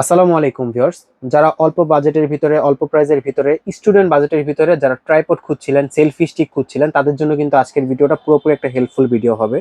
আসসালামু আলাইকুম ভিউয়ার্স। যারা অল্প বাজেটের ভিতরে অল্প প্রাইজের ভিতরে স্টুডেন্ট বাজেটের ভিতরে যারা ট্রাইপড খুঁজছিলেন, সেলফি স্টিক খুঁজছিলেন, তাদের জন্য কিন্তু আজকের ভিডিওটা পুরোপুরি একটা হেল্পফুল ভিডিও হবে।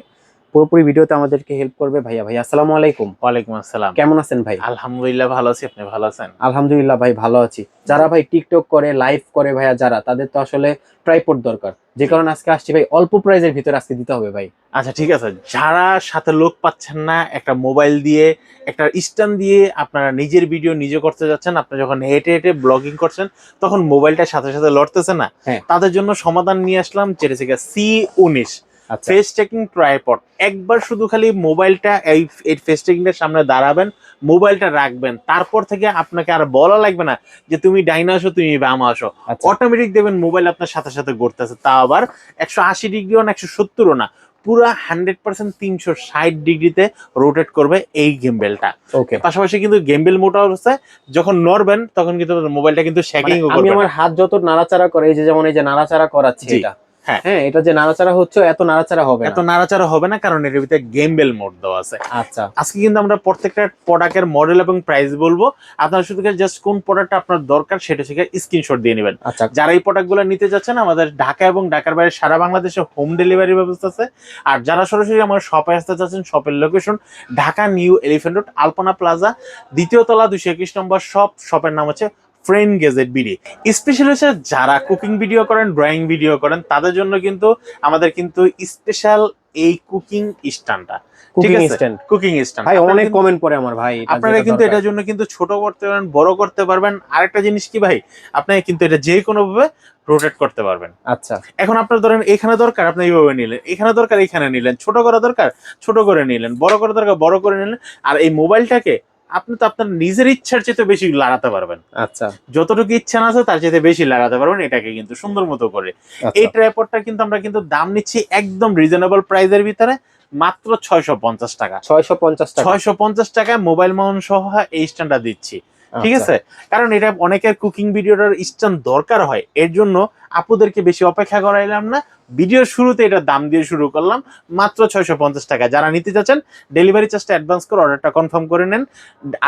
পুরোপুরি ভিডিওতে আমাদেরকে হেল্প করবে ভাইয়া। ভাই আসসালামু আলাইকুম। ওয়ালাইকুম আসসালাম। কেমন আছেন ভাই? আলহামদুলিল্লাহ ভালো আছি, আপনি ভালো আছেন? আলহামদুলিল্লাহ ভাই, ভালো আছি। যারা ভাই টিকটক করে, লাইভ করে ভাইয়া, যারা তাদের তো আসলে ট্রাইপড দরকার, যে জি। কারণে আজকে আসছি ভাই, অল্প প্রাইজের ভিতরে আজকে দিতে হবে ভাই। আচ্ছা ঠিক আছে, যারা সাথে লোক পাচ্ছেন না, একটা মোবাইল দিয়ে একটা স্ট্যান্ড দিয়ে আপনারা নিজের ভিডিও নিজে করতে যাচ্ছেন, আপনি যখন হেঁটে হেঁটে ব্লগিং করছেন তখন মোবাইলটার সাথে সাথে লড়তেছে না, হ্যাঁ। তাদের জন্য সমাধান নিয়ে আসলাম, যেটা হচ্ছে C19 আচ্ছা ফেস ট্র্যাকিং ট্রাইপড। একবার শুধু খালি মোবাইলটা এই এই ফেস ট্র্যাকিংটার সামনে দাঁড়াবেন, মোবাইলটা রাখবেন, তারপর থেকে আপনাকে আর বলা লাগবে না যে তুমি ডাইনে আসো তুমি বামে আসো। আচ্ছা অটোমেটিক দেবেন মোবাইল আপনার সাথে সাথে ঘুরতেছে, তা আবার 180 ডিগ্রিও না, 170ও না, পুরা 100% 360 ডিগ্রিতে রোটেট করবে এই গেমবেলটা। ওকে। পাশাপাশি কিন্তু গেমবেল মোটা হচ্ছে, যখন নড়বেন তখন কিন্তু মোবাইলটা কিন্তু শেকিং আমি করবে আমার না। হাত যত নাড়াচাড়া করে, এই যে যেমন এই যে নাড়াচাড়া করাচ্ছে জি এটা, হ্যাঁ, হ্যাঁ, এটা যে নাড়াচাড়া হচ্ছে এত নাড়াচাড়া হবে না। এত নাড়াচাড়া হবে না, কারণ এর ভিতরে গেমবেল মোড দেওয়া আছে। আচ্ছা আজকে কিন্তু আমরা প্রত্যেকটা প্রোডাক্টের মডেল এবং প্রাইস বলবো। আপনারা শুধু জাস্ট কোন প্রোডাক্টটা আপনার দরকার সেটা থেকে স্ক্রিনশট দিয়ে নেবেন। আচ্ছা। যারা এই প্রোডাক্টগুলো নিতে যাচ্ছেন, আমাদের ঢাকা এবং ঢাকার বাইরে সারা বাংলাদেশে হোম ডেলিভারি ব্যবস্থা আছে। আর যারা সরাসরি আমার শপে আসতে চাচ্ছেন, শপের location Dhaka new elephant road, Alpana plaza, দ্বিতীয় তলা, 221 নম্বর শপ। শপের নাম হচ্ছে ফ্রেন্ড গেজেট বিডি। স্পেশাল হচ্ছে যারা কুকিং ভিডিও করেন, ড্রয়িং ভিডিও করেন, তাদের জন্য কিন্তু আমাদের কিন্তু স্পেশাল এই কুকিং স্ট্যান্ডটা, ঠিক কুকিং আছে, স্ট্যান্ড কুকিং স্ট্যান্ড। ভাই, অনেক কমেন্ট পড়ে আমার ভাই, এটা আপনারা যেটা কিন্তু দরকার। এটার জন্য কিন্তু ছোট করতে পারবেন, বড় করতে পারবেন। আরেকটা জিনিস কি ভাই, আপনি কিন্তু এটা যে কোনো ভাবে রোটেট করতে পারবেন। আচ্ছা এখন আপনার ধরেন এখানে দরকার, আপনি এইভাবে নিলেন, এখানে দরকার এখানে নিলেন, ছোট করা দরকার ছোট করে নিলেন, বড় করা দরকার বড় করে নিলেন। আর এই মোবাইলটাকে আপনি তো আপনার নিজের ইচ্ছার চেয়ে বেশি লাগাতে পারবেন। আচ্ছা যতটুকু ইচ্ছা না আছে তার চেয়ে বেশি লাগাতে পারবেন এটাকে কিন্তু সুন্দর মতো করে। এই আচ্ছা। ট্রাইপডটা কিন্তু আমরা কিন্তু দাম নিচ্ছি একদম রিজনেবল প্রাইসের ভিতরে, মাত্র 650 টাকা। 650 টাকা। 650 টাকায় মোবাইল মাউন্ট সহ এই স্ট্যান্ডটা দিচ্ছি, ঠিক আচ্ছা আছে। কারণ এটা অনেকের কুকিং ভিডিওটার স্ট্যান্ড দরকার হয়, এর জন্য আপুদেরকে বেশি অপেক্ষা করাইলাম না, ভিডিওর শুরুতে এটার দাম দিয়ে শুরু করলাম, মাত্র 650 টাকা। যারা নিতে চাচ্ছেন ডেলিভারি চার্জটা অ্যাডভান্স করে অর্ডারটা কনফার্ম করে নেন।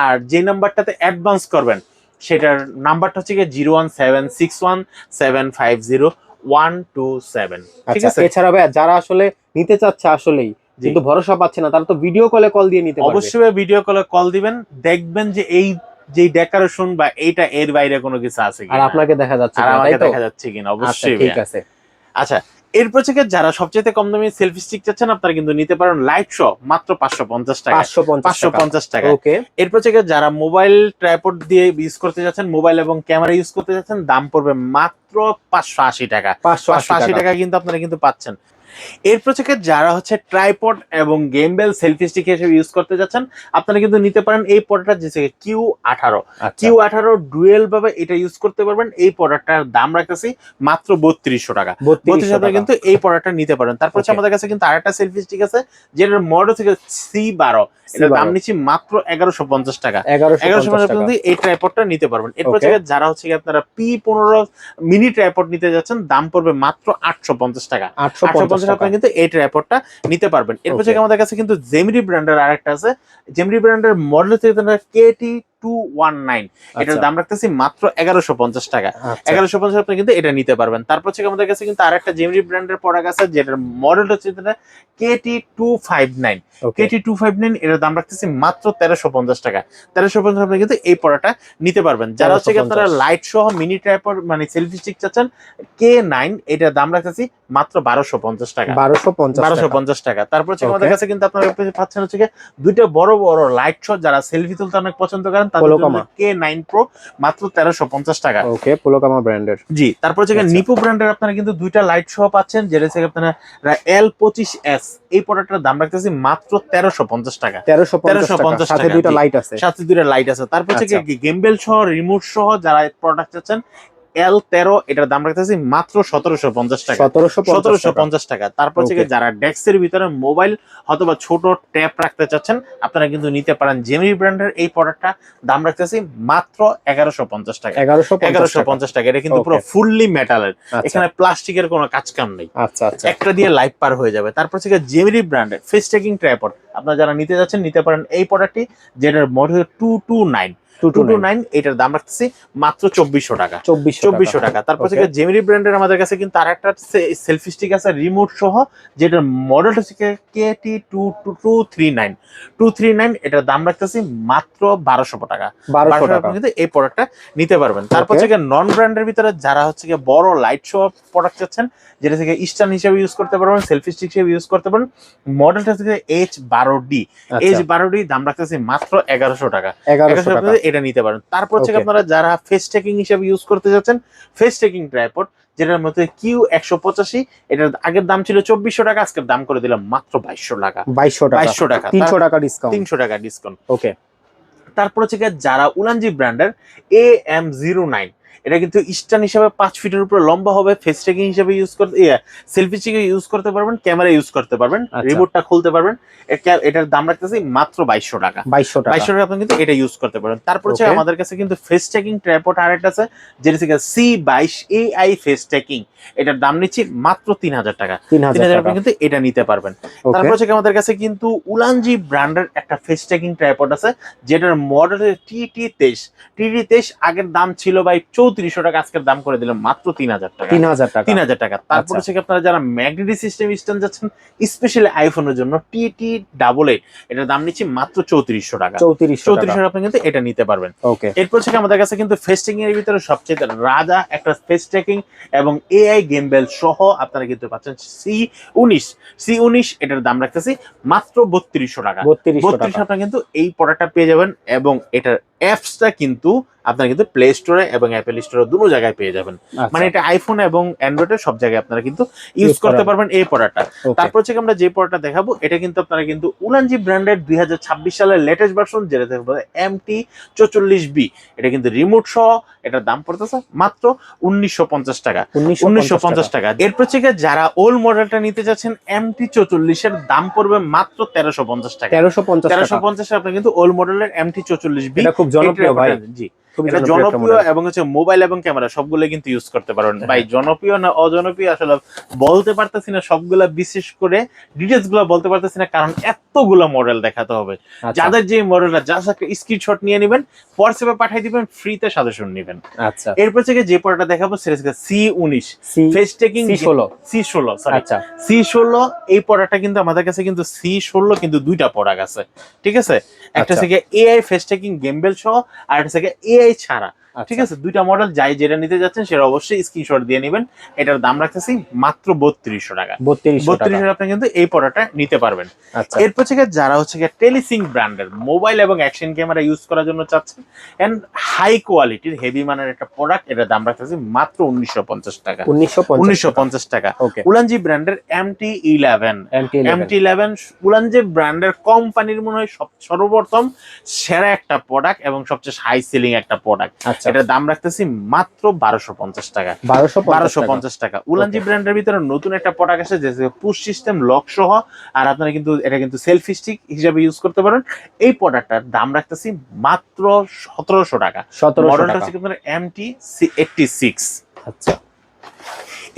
আর যে নাম্বারটাতে অ্যাডভান্স করবেন সেটার নাম্বারটা হচ্ছে 01761750127, ঠিক আচ্ছা। আছে। এছাড়া ভাই যারা আসলে নিতে চাচ্ছে আসলেই জি, কিন্তু ভরসা পাচ্ছে না, তারা তো ভিডিও কলে কল দিয়ে নিতে পারবে। অবশ্যই ভিডিও কলে কল দিবেন, দেখবেন যে এই যে ডেকোরেশন বা এইটা এর বাইরে কোনো কিছু আছে আর কিনা, আপনাকে দেখা যাচ্ছে আর কিনা, তাই আমাকে তো? দেখা যাচ্ছে কিনা, আচ্ছা অবশ্যই ঠিক ভাইয়া। আছে। আচ্ছা, এরপর থেকে যারা সবচেয়ে কম দামি সেলফি স্টিক চাচ্ছেন, আপনারা কিন্তু নিতে পারেন লাইট শো মাত্র 550 টাকায়। 550 টাকা। 550 টাকায়। ওকে। এরপর থেকে যারা মোবাইল ট্রাইপড দিয়ে ইউজ করতে যাচ্ছেন, মোবাইল এবং ক্যামেরা ইউজ করতে যাচ্ছেন, দাম পড়বে মাত্র 580 টাকা। 580 580 টাকা। টাকায় কিন্তু আপনারা কিন্তু পাচ্ছেন। এরপর থেকে যারা হচ্ছে ট্রাইপড এবং গেমবেল সেলফি স্টিক হিসেবে ইউজ করতে যাচ্ছেন, আপনারা কিন্তু নিতে পারেন এই প্রোডাক্টটা, যে Q18। আচ্ছা Q18 ডুয়েল ভাবে এটা ইউজ করতে পারবেন। এই প্রোডাক্টটার দাম রাখতেছি মাত্র 3200 টাকা। 3200 3200 টাকা। কিন্তু এই প্রোডাক্টটা নিতে পারেন। তারপর হচ্ছে ওকে। আমাদের কাছে কিন্তু আরেকটা সেলফি স্টিক আছে, যেটার মডেল থেকে C12, এটার দাম C12 নিচ্ছি মাত্র 1150 টাকা। 1150 1150 টাকা। কিন্তু এই ট্রাইপডটা নিতে পারবেন। এরপর ওকে। থেকে যারা হচ্ছে আপনারা P15 মিনি ট্রাইপড নিতে যাচ্ছেন, দাম পড়বে মাত্র 850 টাকা। 850 850 টাকা। আপনারা কিন্তু এই ট্রাইপডটা নিতে পারবেন। এরপর ওকে। থেকে আমাদের কাছে কিন্তু জেমরি ব্র্যান্ডের আরেকটা আছে, জেমরি ব্র্যান্ডের মডেল থেকে KT219, এটার আচ্ছা দাম রাখতেছি মাত্র 1150 টাকা। আচ্ছা। 1150 আপনি কিন্তু এটা নিতে পারবেন। তারপর থেকে আমাদের কাছে কিন্তু আরেকটা জেমরি ব্র্যান্ডের প্রোডাক্ট আছে, যেটার মডেল হচ্ছে KT259। ওকে। KT259 এটার দাম রাখতেছি মাত্র 1350 টাকা। 1350 আপনি কিন্তু এই প্রোডাক্টটা নিতে পারবেন। যারা হচ্ছে আপনারা 1350। লাইট সহ মিনি ট্রাইপড মানে সেলফি স্টিক চাচ্ছেন, K9, এটার দাম রাখতেছি মাত্র 1250 টাকা। 1250 টাকা। 1250 টাকা। তারপর হচ্ছে আমাদের ওকে। কাছে কিন্তু আপনারা পাচ্ছেন হচ্ছে দুইটা বড় বড় লাইট শট, যারা সেলফি তুলতে অনেক পছন্দ করেন, তাদের জন্য পোলোকামা। K9 Pro মাত্র 1350 টাকা। ওকে, পোলোকামা ব্র্যান্ডের। জি, তারপর হচ্ছে আচ্ছা নিপো ব্র্যান্ডের আপনারা কিন্তু দুইটা লাইট সহ পাচ্ছেন, যেটা হচ্ছে আপনারা L25S। এই প্রোডাক্টের দাম রাখতেছি মাত্র 1350 টাকা। 1350 টাকা, 1350 সাথে টাকা, দুইটা জি, লাইট আছে। সাথে দুইটা লাইট আছে। তারপর হচ্ছে আচ্ছা গেমবেল সহ রিমোট সহ যারা প্রোডাক্ট চাচ্ছেন, L13, এটার দাম রাখতেছি মাত্র 1750 টাকা। 1750 টাকা। 1750 টাকা। তারপর হচ্ছে ওকে। যারা ডেস্কের ভিতরে মোবাইল অথবা ছোট ট্যাব রাখতে চাচ্ছেন, আপনারা কিন্তু নিতে পারেন জেমি ব্র্যান্ডের এই প্রোডাক্টটা, দাম রাখতেছি মাত্র 1150 টাকা। 1150 টাকা। 1150 টাকা। এটা কিন্তু পুরো ওকে। ফুললি মেটালের, আচ্ছা এখানে প্লাস্টিকের কোনো কাজ কাম নেই, আচ্ছা। আচ্ছা একটা দিয়ে লাইফ পার হয়ে যাবে। তারপর হচ্ছে জেমিনি ব্র্যান্ডের ফেস ট্র্যাকিং ট্রাইপড, আপনারা যারা নিতে যাচ্ছেন নিতে পারেন এই প্রোডাক্টটি, যেটার মডেল 229। 229 এটার দাম রাখতেছি মাত্র 2400 টাকা। 2400 টাকা। তারপর থেকে জেমিনি ব্র্যান্ডের আমাদের কাছে কিন্তু আরেকটা সেলফি স্টিক আছে রিমোট সহ, যেটার মডেলটা হচ্ছে KT239 239, এটার দাম রাখতেছি মাত্র 1200 টাকা। 1200 টাকা কিন্তু এই প্রোডাক্টটা নিতে পারবেন। তারপর থেকে নন ব্র্যান্ডের ভিতরে যারা হচ্ছে বড় লাইট শো প্রোডাক্ট চাচ্ছেন, যেটা থেকে স্ট্যান্ড হিসেবে ইউজ করতে পারবেন, সেলফি স্টিক হিসেবে ইউজ করতে পারবেন, মডেলটা হচ্ছে H12D। H12D দাম রাখতেছি মাত্র 1100 টাকা। 1100 টাকা এটা নিতে পারেন। তারপর হচ্ছে আপনারা যারা ফেস ট্র্যাকিং হিসেবে ইউজ করতে যাচ্ছেন, ফেস ট্র্যাকিং ট্রাইপড যেটার মধ্যে Q185, এটার আগের দাম ছিল 2400 টাকা, আজকের দাম করে দিলাম মাত্র 2200 টাকা। 2200 টাকা 300 টাকা ডিসকাউন্ট। 300 টাকা ডিসকাউন্ট। ওকে। তারপর হচ্ছে যারা উলানজি ব্র্যান্ডের AM09, এটা কিন্তু স্ট্যান্ড হিসেবে 5 ফিটের উপরে লম্বা হবে, ফেস ট্র্যাকিং হিসেবে ইউজ করতে, সেলফি স্টিকে ইউজ করতে পারবেন, ক্যামেরা ইউজ করতে পারবেন, রিমোটটা খুলতে পারবেন। এটার দাম রাখতেছি মাত্র 2200 টাকা। 2200 টাকা আপনি কিন্তু এটা ইউজ করতে পারেন। তারপর হচ্ছে আমাদের কাছে কিন্তু ফেস ট্র্যাকিং ট্রাইপড আরেকটা আছে, যেটা হচ্ছে C22 AI ফেস ট্র্যাকিং। এটার দাম নিচ্ছি মাত্র 3000 টাকা। 3000 আপনি কিন্তু এটা নিতে পারবেন। তারপর হচ্ছে আমাদের কাছে কিন্তু উলানজি ব্র্যান্ডের একটা ফেস ট্র্যাকিং ট্রাইপড আছে, যেটার মডেল TT23। TT23 আগের দাম ছিল ভাই 3400 টাকা, আজকের দাম করে দিলাম মাত্র 3000 টাকা। 3000 টাকা। তারপর হচ্ছে আপনারা যারা ম্যাগনেটিক সিস্টেম স্ট্যান্ড যাচ্ছেন স্পেশালি আইফোনের জন্য TT88, এটার দাম নিচ্ছি মাত্র 3400 টাকা। 3400 আপনি কিন্তু এটা নিতে পারবেন। এরপর হচ্ছে আমাদের কাছে কিন্তু ফেস ট্র্যাকিং এর ভিতরে সবচেয়ে রাজা একটা ফেস ট্র্যাকিং এবং AI গেমবেল সহ আপনারা কিন্তু পাচ্ছেন C19। এটার দাম রাখতেছি মাত্র 3200 টাকা। 3200 আপনারা কিন্তু এই প্রোডাক্টটা পেয়ে যাবেন, এবং এটার অ্যাপসটা কিন্তু আপনারা কিন্তু প্লে স্টোরে এবং অ্যাপল স্টোরে দুটো জায়গায় পেয়ে যাবেন। মানে এটা আইফোন এবং অ্যান্ড্রয়েডের সব জায়গায় আপনারা কিন্তু ইউজ করতে পারবেন এই প্রোডাক্টটা। তারপর হচ্ছে আমরা যে প্রোডাক্টটা দেখাবো, এটা কিন্তু আপনারা কিন্তু উলানজি ব্র্যান্ডের 2026 সালের লেটেস্ট ভার্সন, যেটা MT44B। এটা কিন্তু রিমোট সহ, এটার দাম পড়তেছে মাত্র 1950 টাকা। 1950 টাকা। এরপর হচ্ছে যারা ওল্ড মডেলটা নিতে যাচ্ছেন MT44, এর দাম পড়বে মাত্র 1350 টাকা। 1350 আপনি কিন্তু ওল্ড মডেলের MT44B, এটা খুব জনপ্রিয় ভাই। জি, এটা জনপ্রিয় এবং হচ্ছে মোবাইল এবং ক্যামেরা সবগুলো কিন্তু ইউজ করতে পারবেন। ভাই জনপ্রিয় না অজনপ্রিয় আসলে বলতে পারতেছি না, সবগুলা বিশেষ করে ডিটেইলস গুলো বলতে পারতেছি না, কারণ এতগুলো মডেল দেখাতে হবে। যাদের যে মডেলটা জাস্ট একটা স্ক্রিনশট নিয়ে নেবেন, হোয়াটসঅ্যাপে পাঠিয়ে দিবেন, ফ্রিতে সাজেশন নেবেন। আচ্ছা, এরপর থেকে যে প্রোডাক্টটা দেখাবো সেটা হচ্ছে C19 face tracking C16 sorry. আচ্ছা, C16 এই প্রোডাক্টটা কিন্তু আমাদের কাছে কিন্তু C16 কিন্তু দুইটা প্রোডাক্ট আছে, ঠিক আছে? একটা থেকে AI ফেস ট্র্যাকিং গেমবেল সহ, আর একটা থেকে AI ছাড়া, ঠিক আছে? দুইটা মডেল যাই যেটা নিতে যাচ্ছেন সেটা অবশ্যই স্ক্রিনশট দিয়ে নেবেন। এটার দাম রাখতেছি মাত্র 3200 টাকা। 3200 আপনি কিন্তু এই প্রোডাক্টটা নিতে পারবেন। এরপর থেকে যারা হচ্ছে টেলিসিঙ্ক ব্র্যান্ডের মোবাইল এবং অ্যাকশন ক্যামেরা ইউজ করার জন্য চাচ্ছেন এন্ড হাই কোয়ালিটির হেভি মানের একটা প্রোডাক্ট, এটার দাম রাখতেছি মাত্র 1950 টাকা। 1950 টাকা। উলানজি ব্র্যান্ডের MT11 উলানজি ব্র্যান্ডের কোম্পানির মনে হয় সর্বপ্রথম সেরা একটা প্রোডাক্ট এবং সবচেয়ে হাই সেলিং একটা প্রোডাক্ট। এটার দাম রাখতেছি মাত্র 1250 টাকা। 1250 টাকা। উলানজি ব্র্যান্ডের ভিতরে নতুন একটা প্রোডাক্ট আছে, যে পুশ সিস্টেম লক সহ, আর আপনারা কিন্তু এটা কিন্তু সেলফি স্টিক হিসেবে ইউজ করতে পারেন। এই প্রোডাক্টটার দাম রাখতেছি মাত্র 1700 টাকা। মডেলটা হচ্ছে আপনার MT86। আচ্ছা,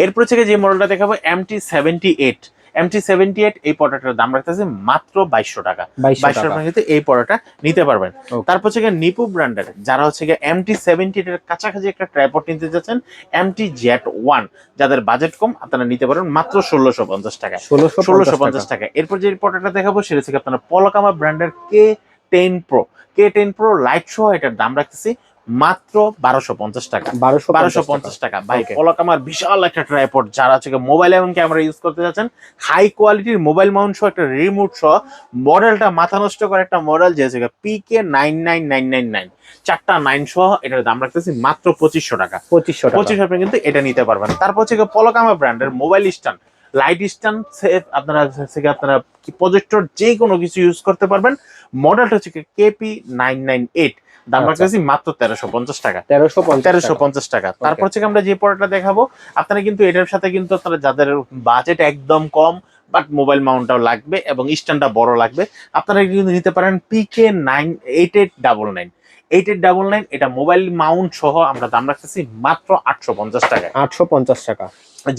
এরপর থেকে যে মডেলটা দেখাবো MT78। MT78 এই প্রোডাক্টের দাম রাখতেছে মাত্র 2200 টাকা। 2200 টাকা কিন্তু এই প্রোডাক্টটা নিতে পারবেন। তারপর হচ্ছে নিপু ব্র্যান্ডের যারা হচ্ছে MT70 এর কাছাকাছি একটা ট্রাইপড নিতে যাচ্ছেন, MTZ1, যাদের বাজেট কম আপনারা নিতে পারেন মাত্র 1650 টাকা। 1650 টাকা। এরপর যে প্রোডাক্টটা দেখাবো সেটা হচ্ছে আপনারা পলকামা ব্র্যান্ডের K10 Pro। K10 Pro light সহ এটার দাম রাখতেছি মাত্র 1250 টাকা। 1250 টাকা। ভাই পলকামার বিশাল একটা ট্রাইপড, যারা হচ্ছে মোবাইল এবং ক্যামেরা ইউজ করতে যাচ্ছেন, হাই কোয়ালিটির মোবাইল মাউন্ট সহ একটা রিমোট সহ, মডেলটা মাথা নষ্ট করে একটা মডেল, যে হচ্ছে PK99999, 4টা 9 সহ, এটার দাম রাখতেছি মাত্র 2500 টাকা। 2500 আপনি কিন্তু এটা নিতে পারবেন। তারপর হচ্ছে পলকামা ব্র্যান্ডের মোবাইল স্ট্যান্ড, লাইট স্ট্যান্ড, আপনারা প্রজেক্টর যে কোনো কিছু ইউজ করতে পারবেন। মডেলটা হচ্ছে KP998, দাম রাখতেছি মাত্র 1350 টাকা। 1350 টাকা। তারপর হচ্ছে আমরা যে প্রোডাক্টটা দেখাবো, আপনারা কিন্তু এটার সাথে কিন্তু আপনারা যাদের বাজেট একদম কম বাট মোবাইল মাউন্টটাও লাগবে এবং স্ট্যান্ডটা বড় লাগবে, আপনারা কিন্তু নিতে পারেন PK98899। 8899, এটা মোবাইল মাউন্ট সহ আমরা দাম রাখতেছি মাত্র 850 টাকায়। 850 টাকা।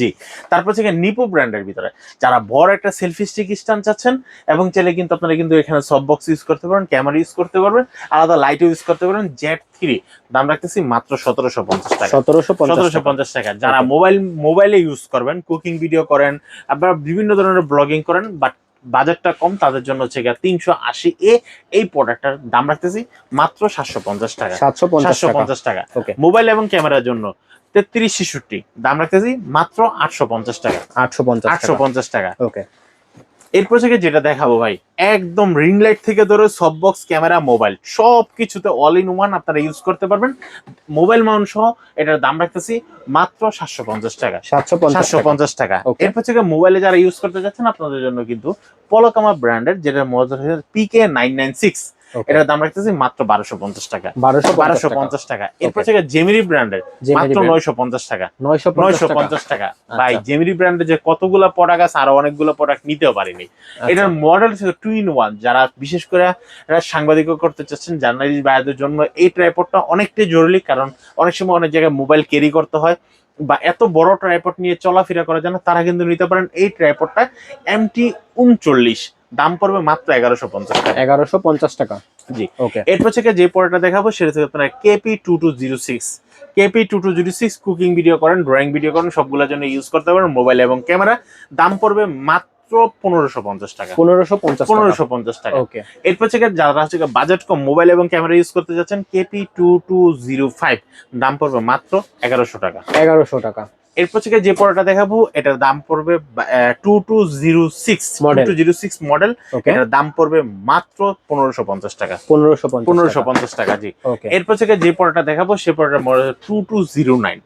জি। তারপর থেকে নিপো ব্র্যান্ডের ভিতরে যারা বড় একটা সেলফি স্টিক স্ট্যান্ড চাচ্ছেন এবং চাইলে কিন্তু আপনারা কিন্তু এখানে সফট বক্স ইউজ করতে পারেন, ক্যামেরা ইউজ করতে পারবেন, আলাদা লাইট ইউজ করতে পারেন। Z3 দাম রাখতেছি মাত্র 1750 টাকা। 1750 টাকা। যারা মোবাইলে ইউজ করবেন, কুকিং ভিডিও করেন, আপনারা বিভিন্ন ধরনের ব্লগিং করেন, বাট বাজেটটা কম, তাদের জন্য হচ্ছে 380A এই প্রোডাক্টটার দাম রাখতেছি মাত্র 750 টাকা। 750 টাকা। ওকে। মোবাইল এবং ক্যামেরার জন্য 3366 দাম রাখতেছি মাত্র 850 টাকা। 850 টাকা। ওকে। এরপর থেকে যেটা দেখাবো ভাই, একদম রিং লাইট থেকে ধরে সব বক্স, ক্যামেরা, মোবাইল সব কিছুতে অল ইন ওয়ান আপনারা ইউজ করতে পারবেন। মোবাইল মাউন্ট সহ এটার দাম রাখতেছি মাত্র 750 টাকা। 750 টাকা। এরপর থেকে মোবাইলে যারা ইউজ করতে যাচ্ছেন আপনাদের জন্য কিন্তু পলকামা ব্র্যান্ডের, যেটা মডেল হচ্ছে PK996, এটার দাম রাখতেছি মাত্র 1250 টাকা। 1250 টাকা। এরপর থেকে জেমিনি ব্র্যান্ডের মাত্র 950 টাকা। 950 টাকা। ভাই জেমিনি ব্র্যান্ডের যে কতগুলো প্রোডাক্ট আছে, আরো অনেকগুলো প্রোডাক্ট নিতেও পারিনি। এটার মডেল ছিল 2-in-1। যারা বিশেষ করে সাংবাদিকতা করতে চাচ্ছেন, জার্নালিস্ট ভাইদের জন্য এই ট্রাইপডটা অনেকটাই জরুরি, কারণ অনেক সময় অনেক জায়গায় মোবাইল ক্যারি করতে হয় বা এত বড় ট্রাইপড নিয়ে চলাফেরা করা যায় না, তারা কিন্তু নিতে পারেন এই ট্রাইপডটা। MT39 দাম পড়বে মাত্র 1150 টাকা। 1150 টাকা। জি। ওকে। এরপর থেকে যে প্রোডাক্টটা দেখাবো সেটা হচ্ছে আপনারা KP2206। KP2206 কুকিং ভিডিও করেন, ড্রয়িং ভিডিও করেন, সবগুলোর জন্য ইউজ করতে পারেন, মোবাইল এবং ক্যামেরা। দাম পড়বে মাত্র 1550 টাকা। 1550 টাকা। ওকে। এরপর থেকে যারা হচ্ছে বাজেট কম, মোবাইল এবং ক্যামেরা ইউজ করতে যাচ্ছেন, KP2205 দাম পড়বে মাত্র 1100 টাকা। 1100 টাকা। এরপর থেকে যে প্রোডাক্টটা দেখাবো এটার দাম পড়বে 2206 মডেল। এটার দাম পড়বে মাত্র 1550 টাকা। 1550 টাকা। জি। এরপর থেকে যে প্রোডাক্টটা দেখাবো সে প্রোডাক্টের মডেল 2209।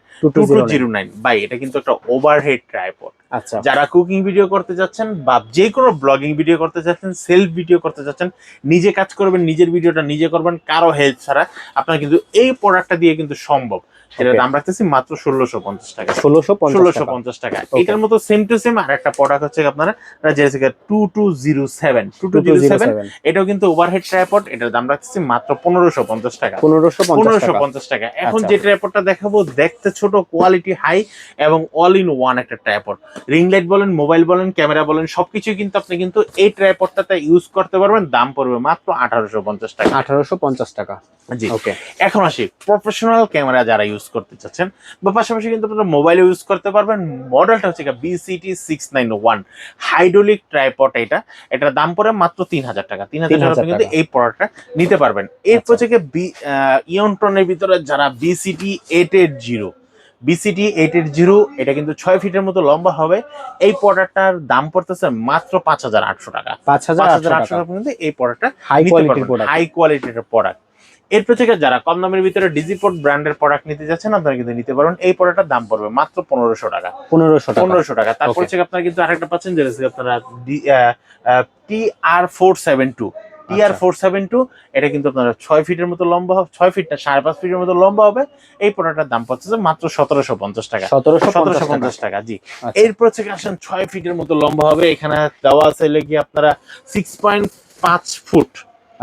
ভাই এটা কিন্তু একটা ওভারহেড ট্রাইপড। আচ্ছা। যারা কুকিং ভিডিও করতে যাচ্ছেন বা যে কোনো ব্লগিং ভিডিও করতে যাচ্ছেন, সেলফ ভিডিও করতে যাচ্ছেন, নিজে কাজ করবেন, নিজের ভিডিওটা নিজে করবেন, কারো হেল্প ছাড়া, আপনার কিন্তু এই প্রোডাক্টটা দিয়ে কিন্তু সম্ভব। এটার দাম রাখতেছি মাত্র 1650 টাকা। 1650 টাকা। এটার মতো সেম টু সেম আর একটা প্রোডাক্ট হচ্ছে আপনারা যেটা 2207। এটাও কিন্তু ওভারহেড ট্রাইপড। এটার দাম রাখতেছি মাত্র 1550 টাকা। 1550 টাকা। এখন যে ট্রাইপডটা দেখাবো দেখতে ছোট, কোয়ালিটি হাই এবং অল ইন ওয়ান একটা ট্রাইপড। রিং লাইট বলেন, মোবাইল বলেন, ক্যামেরা বলেন, সবকিছুই কিন্তু আপনি কিন্তু এই ট্রাইপডটাতে ইউজ করতে পারবেন। দাম পড়বে মাত্র 1850 টাকা। 1850 টাকা। জি। ওকে। এখন আসি প্রফেশনাল ক্যামেরা যারা ইউজ করতে চাচ্ছেন বা পাশাপাশি কিন্তু আপনারা মোবাইলে ইউজ করতে পারবেন। মডেলটা হচ্ছে BCT691 হাইড্রোলিক ট্রাইপড। এটার দাম পড়ে মাত্র 3000 টাকা। 3000 টাকা কিন্তু এই প্রোডাক্টটা নিতে পারবেন। এরপর থেকে ইয়নটনের ভিতরে যারা BCT880 এটা কিন্তু 6 ফিটের মতো লম্বা হবে। এই প্রোডাক্টটার দাম পড়তেছে মাত্র 5800 টাকা। 5800 টাকা কিন্তু এই প্রোডাক্টটা হাই কোয়ালিটির প্রোডাক্ট। এরপর থেকে যারা কম দামের ভিতরে ডিজিপোর্ট ব্র্যান্ডের প্রোডাক্ট নিতে যাচ্ছেন আপনারা কিন্তু নিতে পারেন। এই প্রোডাক্টটার দাম পড়বে মাত্র 1500 টাকা। 1500 টাকা। তারপর থেকে আপনারা কিন্তু আরেকটা পাচ্ছেন যেটা আপনারা TR472। TR472 এটা কিন্তু আপনারা 6 ফিটের মতো লম্বা হবে, 6 ফিট না 5.5 ফিটের মতো লম্বা হবে। এই প্রোডাক্টটার দাম পড়ছে মাত্র 1750 টাকা। 1750 টাকা। জি। এরপর থেকে আসেন 6 ফিটের মতো লম্বা হবে। এখানে দেওয়া আছে কি আপনারা 6.5 ফুট।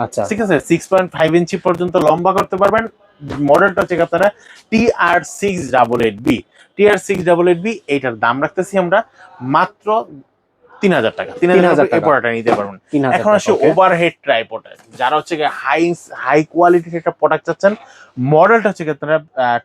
আচ্ছা, ঠিক আছে, 6.5 ইঞ্চি পর্যন্ত লম্বা করতে পারবেন। মডেলটা হচ্ছে আপনারা TR688B। TR688B এইটার দাম রাখতেছি আমরা মাত্র 3000 টাকা। 3000 টাকা এই প্রোডাক্টটা নিতে পারবেন। এখন আসি ওভারহেড ট্রাইপড। যারা হচ্ছে হাই কোয়ালিটির একটা প্রোডাক্ট চাচ্ছেন, মডেলটা হচ্ছে আপনারা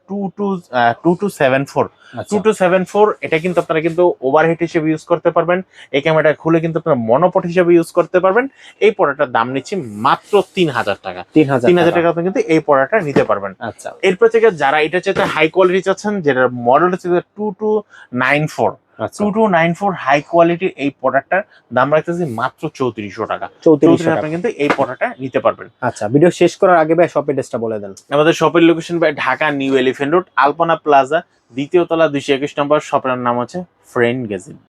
2274। 2274 এটা কিন্তু আপনারা কিন্তু ওভারহেড হিসেবে ইউজ করতে পারবেন। এই ক্যামেরাটা খুলে কিন্তু আপনারা মনোপট হিসেবে ইউজ করতে পারবেন। এই প্রোডাক্টটার দাম নিচ্ছি মাত্র 3000 টাকা। 3000 টাকা আপনি কিন্তু এই প্রোডাক্টটা নিতে পারবেন। আচ্ছা। এরপর থেকে যারা এটা চাইতে হাই কোয়ালিটি চাচ্ছেন, যেটার মডেল হচ্ছে 2294। 2294 হাই কোয়ালিটির এই প্রোডাক্টটার দাম রাখতেছি মাত্র 3400 টাকা। 3400 টাকা কিন্তু এই প্রোডাক্টটা নিতে পারবেন। আচ্ছা, ভিডিও শেষ করার আগে ভাই শপের অ্যাড্রেসটা বলে দেন। আমাদের শপের লোকেশন ভাই Dhaka new elephant road, Alpana plaza, দ্বিতীয় তলা, 221 নম্বর। শপের নাম হচ্ছে ফ্রেন্ড গেজেট।